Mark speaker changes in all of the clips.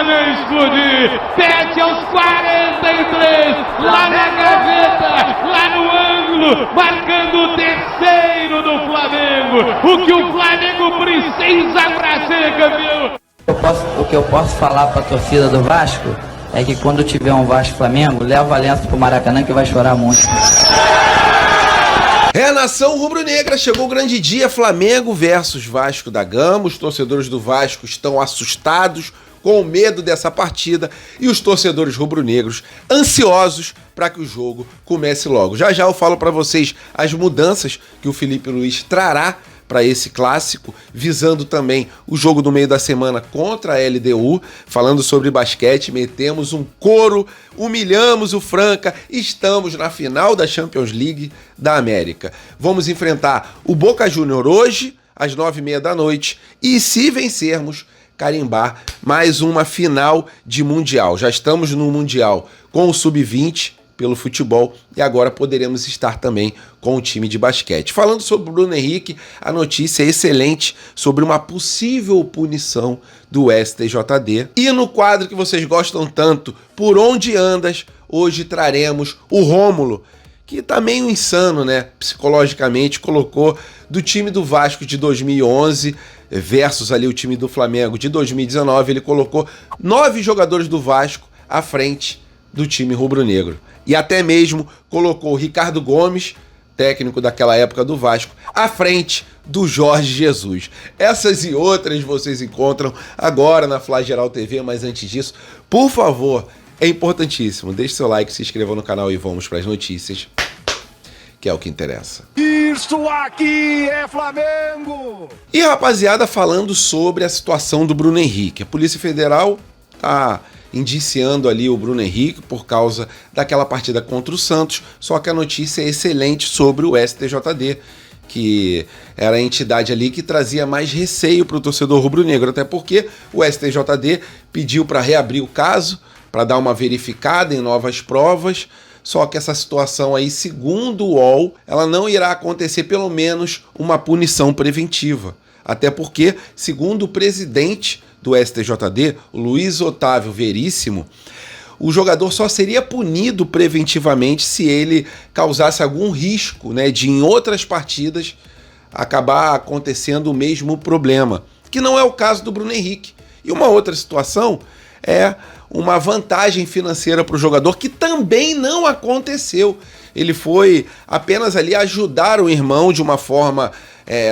Speaker 1: não explodir. Pede aos 43, lá na gaveta, lá no ângulo, marcando o terceiro do Flamengo. O que o Flamengo precisa para ser campeão.
Speaker 2: O que eu posso falar para a torcida do Vasco é que quando tiver um Vasco Flamengo, leva a Aliança pro Maracanã que vai chorar muito.
Speaker 3: É, nação rubro-negra, chegou o grande dia, Flamengo versus Vasco da Gama. Os torcedores do Vasco estão assustados, com medo dessa partida, e os torcedores rubro-negros ansiosos para que o jogo comece logo. Já já eu falo para vocês as mudanças que o Felipe Luiz trará para esse clássico, visando também o jogo do meio da semana contra a LDU, falando sobre basquete, metemos um couro, humilhamos o Franca, estamos na final da Champions League da América. Vamos enfrentar o Boca Juniors hoje, às 9h30 da noite, e se vencermos, carimbar mais uma final de Mundial. Já estamos no Mundial com o Sub-20 pelo futebol e agora poderemos estar também com o time de basquete. Falando sobre o Bruno Henrique, a notícia é excelente sobre uma possível punição do STJD. E no quadro que vocês gostam tanto, Por Onde Andas, hoje traremos o Rômulo, que tá meio insano, né, psicologicamente, colocou do time do Vasco de 2011 versus ali o time do Flamengo de 2019, ele colocou 9 jogadores do Vasco à frente do time rubro-negro. E até mesmo colocou o Ricardo Gomes, técnico daquela época do Vasco, à frente do Jorge Jesus. Essas e outras vocês encontram agora na Flageral TV, mas antes disso, por favor, é importantíssimo, deixe seu like, se inscreva no canal e vamos para as notícias, que é o que interessa.
Speaker 4: Isso aqui é Flamengo!
Speaker 3: E rapaziada, falando sobre a situação do Bruno Henrique, a Polícia Federal tá indiciando ali o Bruno Henrique por causa daquela partida contra o Santos, só que a notícia é excelente sobre o STJD, que era a entidade ali que trazia mais receio para o torcedor rubro-negro, até porque o STJD pediu para reabrir o caso, para dar uma verificada em novas provas, só que essa situação aí, segundo o UOL, ela não irá acontecer pelo menos uma punição preventiva, até porque, segundo o presidente do STJD, o Luiz Otávio Veríssimo, o jogador só seria punido preventivamente se ele causasse algum risco, né, de em outras partidas acabar acontecendo o mesmo problema, que não é o caso do Bruno Henrique. E uma outra situação é uma vantagem financeira para o jogador, que também não aconteceu. Ele foi apenas ali ajudar o irmão de uma forma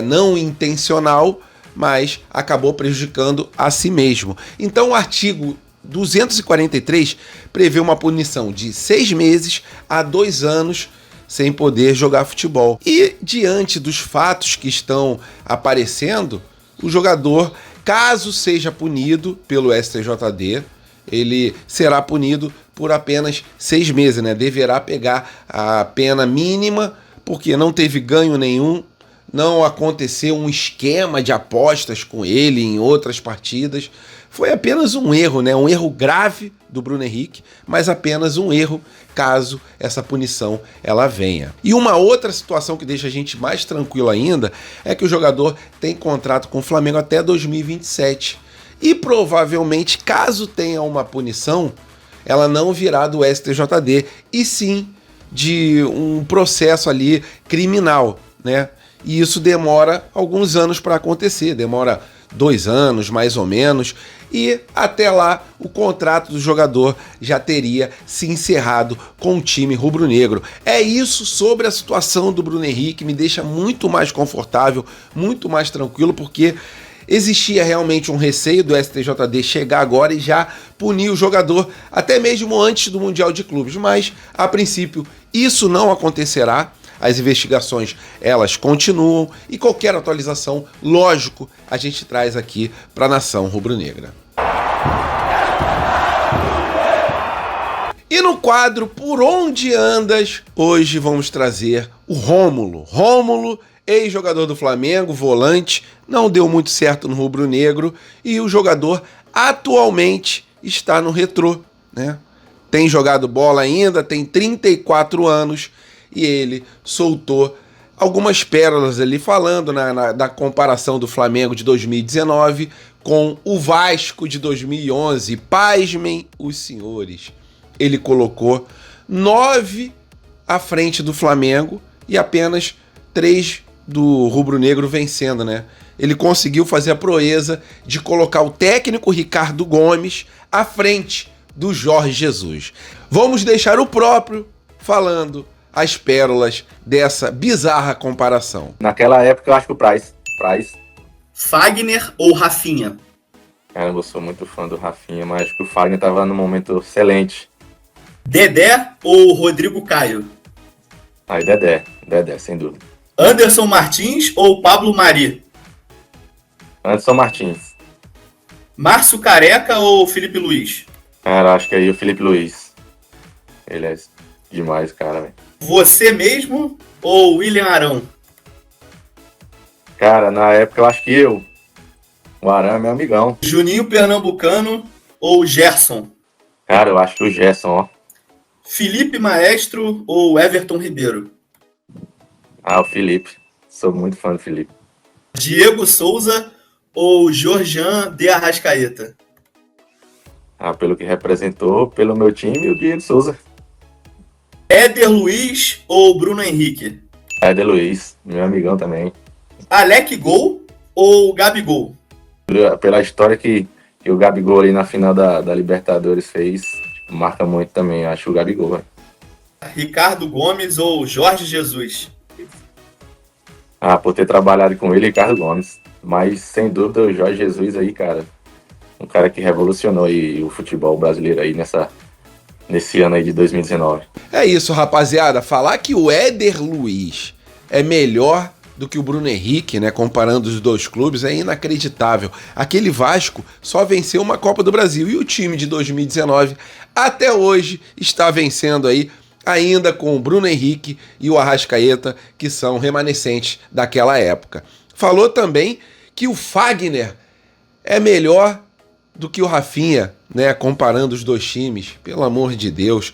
Speaker 3: não intencional, mas acabou prejudicando a si mesmo. Então o artigo 243 prevê uma punição de 6 meses a 2 anos sem poder jogar futebol. E diante dos fatos que estão aparecendo, o jogador, caso seja punido pelo STJD, ele será punido por apenas 6 meses, né? Deverá pegar a pena mínima, porque não teve ganho nenhum, não aconteceu um esquema de apostas com ele em outras partidas. Foi apenas um erro, né? Um erro grave do Bruno Henrique, mas apenas um erro caso essa punição ela venha. E uma outra situação que deixa a gente mais tranquilo ainda é que o jogador tem contrato com o Flamengo até 2027. E provavelmente, caso tenha uma punição, ela não virá do STJD, e sim de um processo ali criminal, né? E isso demora alguns anos para acontecer, demora 2 anos mais ou menos, e até lá o contrato do jogador já teria se encerrado com o time rubro-negro. É isso sobre a situação do Bruno Henrique, me deixa muito mais confortável, muito mais tranquilo, porque existia realmente um receio do STJD chegar agora e já punir o jogador, até mesmo antes do Mundial de Clubes, mas a princípio isso não acontecerá. As investigações, elas continuam, e qualquer atualização, lógico, a gente traz aqui para a nação rubro-negra. E no quadro Por Onde Andas, hoje vamos trazer o Rômulo. Rômulo, ex-jogador do Flamengo, volante, não deu muito certo no rubro-negro, e o jogador atualmente está no Retrô, né? Tem jogado bola ainda, tem 34 anos, e ele soltou algumas pérolas ali falando da comparação do Flamengo de 2019 com o Vasco de 2011. Pasmem os senhores. Ele colocou 9 à frente do Flamengo e apenas 3 do rubro-negro vencendo, né? Ele conseguiu fazer a proeza de colocar o técnico Ricardo Gomes à frente do Jorge Jesus. Vamos deixar o próprio falando as pérolas dessa bizarra comparação.
Speaker 5: Naquela época eu acho que o Price.
Speaker 6: Fagner ou Rafinha?
Speaker 5: Caramba, eu sou muito fã do Rafinha, mas acho que o Fagner tava num momento excelente.
Speaker 6: Dedé ou Rodrigo Caio?
Speaker 5: Aí Dedé, sem dúvida.
Speaker 6: Anderson Martins ou Pablo Mari?
Speaker 5: Anderson Martins.
Speaker 6: Márcio Careca ou Felipe Luiz?
Speaker 5: Cara, acho que aí o Felipe Luiz. Ele é demais, cara, velho.
Speaker 6: Você mesmo ou William Arão?
Speaker 5: Cara, na época eu acho que o Arão é meu amigão.
Speaker 6: Juninho Pernambucano ou Gerson?
Speaker 5: Cara, eu acho que o Gerson, ó.
Speaker 6: Felipe Maestro ou Everton Ribeiro?
Speaker 5: Ah, o Felipe. Sou muito fã do Felipe.
Speaker 6: Diego Souza ou Georgian de Arrascaeta?
Speaker 5: Ah, pelo que representou, pelo meu time, o Diego Souza.
Speaker 6: Éder Luiz ou Bruno Henrique?
Speaker 5: Éder Luiz, meu amigão também.
Speaker 6: Alec Gol ou Gabigol?
Speaker 5: Pela história que o Gabigol ali na final da Libertadores fez, marca muito também, acho o Gabigol, velho.
Speaker 6: Ricardo Gomes ou Jorge Jesus?
Speaker 5: Ah, por ter trabalhado com ele, Ricardo Gomes. Mas, sem dúvida, o Jorge Jesus aí, cara, um cara que revolucionou aí o futebol brasileiro aí nesse ano aí de 2019.
Speaker 3: É isso, rapaziada. Falar que o Éder Luiz é melhor do que o Bruno Henrique, né, comparando os dois clubes, é inacreditável. Aquele Vasco só venceu uma Copa do Brasil e o time de 2019 até hoje está vencendo aí, ainda com o Bruno Henrique e o Arrascaeta, que são remanescentes daquela época. Falou também que o Fagner é melhor do que o Rafinha, né, comparando os dois times, pelo amor de Deus.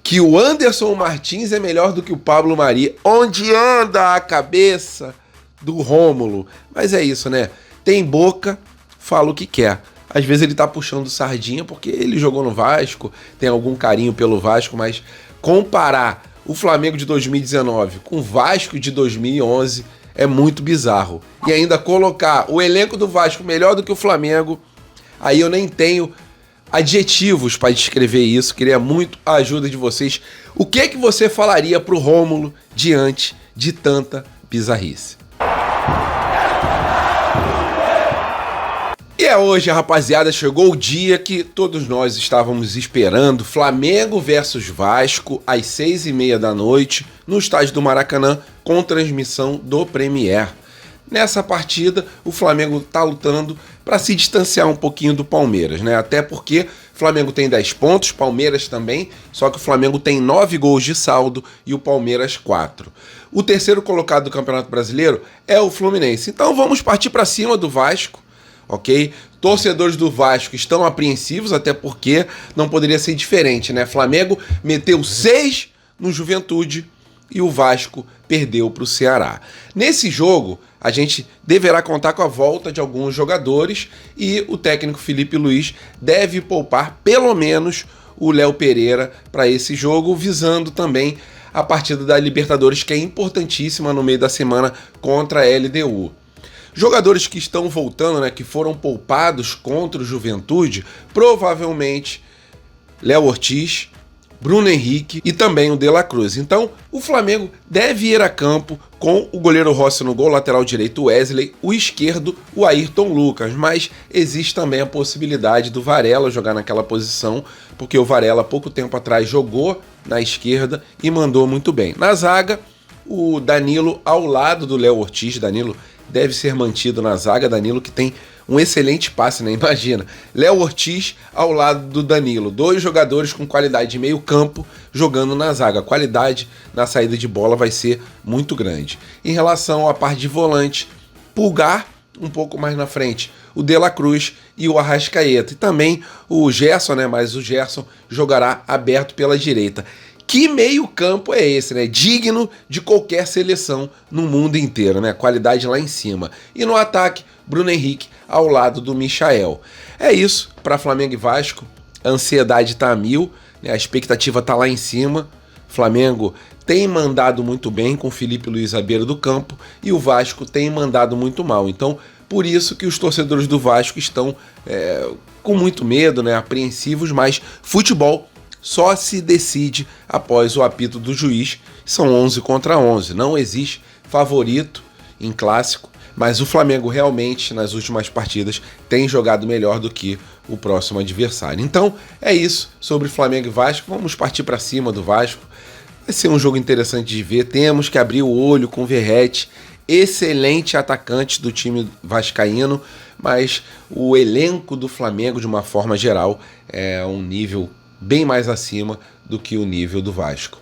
Speaker 3: Que o Anderson Martins é melhor do que o Pablo Mari. Onde anda a cabeça do Rômulo? Mas é isso, né? Tem boca, fala o que quer. Às vezes ele tá puxando sardinha porque ele jogou no Vasco, tem algum carinho pelo Vasco, mas comparar o Flamengo de 2019 com o Vasco de 2011 é muito bizarro. E ainda colocar o elenco do Vasco melhor do que o Flamengo, aí eu nem tenho adjetivos para descrever isso. Queria muito a ajuda de vocês. O que é que você falaria pro Rômulo diante de tanta bizarrice? E é hoje, rapaziada, chegou o dia que todos nós estávamos esperando. Flamengo versus Vasco, às 6h30 da noite, no estádio do Maracanã, com transmissão do Premier. Nessa partida, o Flamengo está lutando para se distanciar um pouquinho do Palmeiras, né? Até porque o Flamengo tem 10 pontos, Palmeiras também, só que o Flamengo tem 9 gols de saldo e o Palmeiras 4. O terceiro colocado do Campeonato Brasileiro é o Fluminense. Então vamos partir para cima do Vasco, ok? Torcedores do Vasco estão apreensivos, até porque não poderia ser diferente, né? Flamengo meteu 6 no Juventude e o Vasco perdeu para o Ceará. Nesse jogo, a gente deverá contar com a volta de alguns jogadores e o técnico Felipe Luiz deve poupar pelo menos o Léo Pereira para esse jogo, visando também a partida da Libertadores, que é importantíssima no meio da semana contra a LDU. Jogadores que estão voltando, né, que foram poupados contra o Juventude, provavelmente Léo Ortiz, Bruno Henrique e também o De La Cruz. Então, o Flamengo deve ir a campo com o goleiro Rossi no gol, lateral direito Wesley, o esquerdo o Ayrton Lucas, mas existe também a possibilidade do Varela jogar naquela posição, porque o Varela pouco tempo atrás jogou na esquerda e mandou muito bem. Na zaga, o Danilo ao lado do Léo Ortiz. Danilo deve ser mantido na zaga, Danilo que tem um excelente passe, né? Imagina, Léo Ortiz ao lado do Danilo, 2 jogadores com qualidade de meio campo jogando na zaga. A qualidade na saída de bola vai ser muito grande. Em relação à parte de volante, Pulgar um pouco mais na frente, o De La Cruz e o Arrascaeta. E também o Gerson, né? Mas o Gerson jogará aberto pela direita. Que meio campo é esse, né? Digno de qualquer seleção no mundo inteiro, né? Qualidade lá em cima. E no ataque, Bruno Henrique ao lado do Michael. É isso para Flamengo e Vasco. A ansiedade tá a mil, né? A expectativa tá lá em cima. Flamengo tem mandado muito bem com Felipe Luiz à beira do campo e o Vasco tem mandado muito mal. Então, por isso que os torcedores do Vasco estão com muito medo, né? Apreensivos, mas futebol só se decide após o apito do juiz. São 11 contra 11. Não existe favorito em clássico, mas o Flamengo realmente, nas últimas partidas, tem jogado melhor do que o próximo adversário. Então, é isso sobre Flamengo e Vasco. Vamos partir para cima do Vasco. Vai ser um jogo interessante de ver. Temos que abrir o olho com o Verratti, excelente atacante do time vascaíno, mas o elenco do Flamengo, de uma forma geral, é um nível bem mais acima do que o nível do Vasco.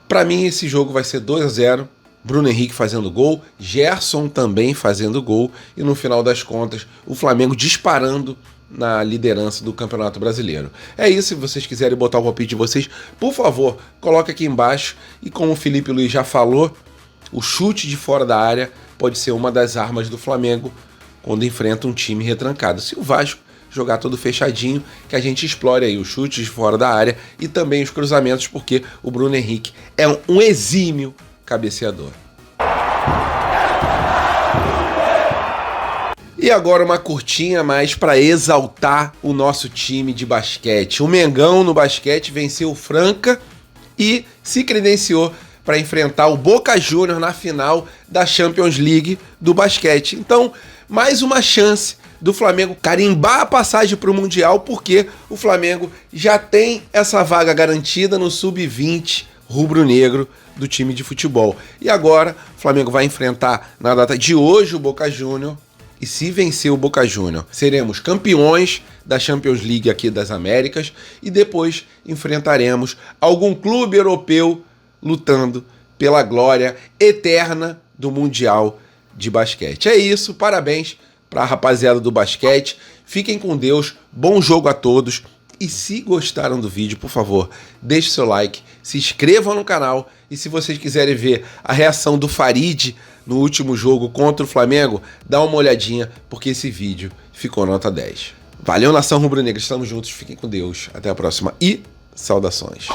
Speaker 3: Para mim, esse jogo vai ser 2-0, Bruno Henrique fazendo gol, Gerson também fazendo gol, e no final das contas, o Flamengo disparando na liderança do Campeonato Brasileiro. É isso, se vocês quiserem botar o palpite de vocês, por favor, coloque aqui embaixo, e como o Felipe Luiz já falou, o chute de fora da área pode ser uma das armas do Flamengo quando enfrenta um time retrancado. Se o Vasco jogar todo fechadinho, que a gente explore aí os chutes de fora da área e também os cruzamentos, porque o Bruno Henrique é um exímio cabeceador. E agora uma curtinha mais para exaltar o nosso time de basquete. O Mengão no basquete venceu o Franca e se credenciou para enfrentar o Boca Juniors na final da Champions League do basquete. Então, mais uma chance do Flamengo carimbar a passagem para o Mundial, porque o Flamengo já tem essa vaga garantida no Sub-20 rubro-negro do time de futebol. E agora o Flamengo vai enfrentar na data de hoje o Boca Juniors, e se vencer o Boca Juniors, seremos campeões da Champions League aqui das Américas e depois enfrentaremos algum clube europeu lutando pela glória eterna do Mundial de Basquete. É isso, parabéns para a rapaziada do basquete, fiquem com Deus, bom jogo a todos, e se gostaram do vídeo, por favor, deixe seu like, se inscrevam no canal, e se vocês quiserem ver a reação do Farid no último jogo contra o Flamengo, dá uma olhadinha, porque esse vídeo ficou nota 10. Valeu, nação rubro-negra, estamos juntos, fiquem com Deus, até a próxima e saudações.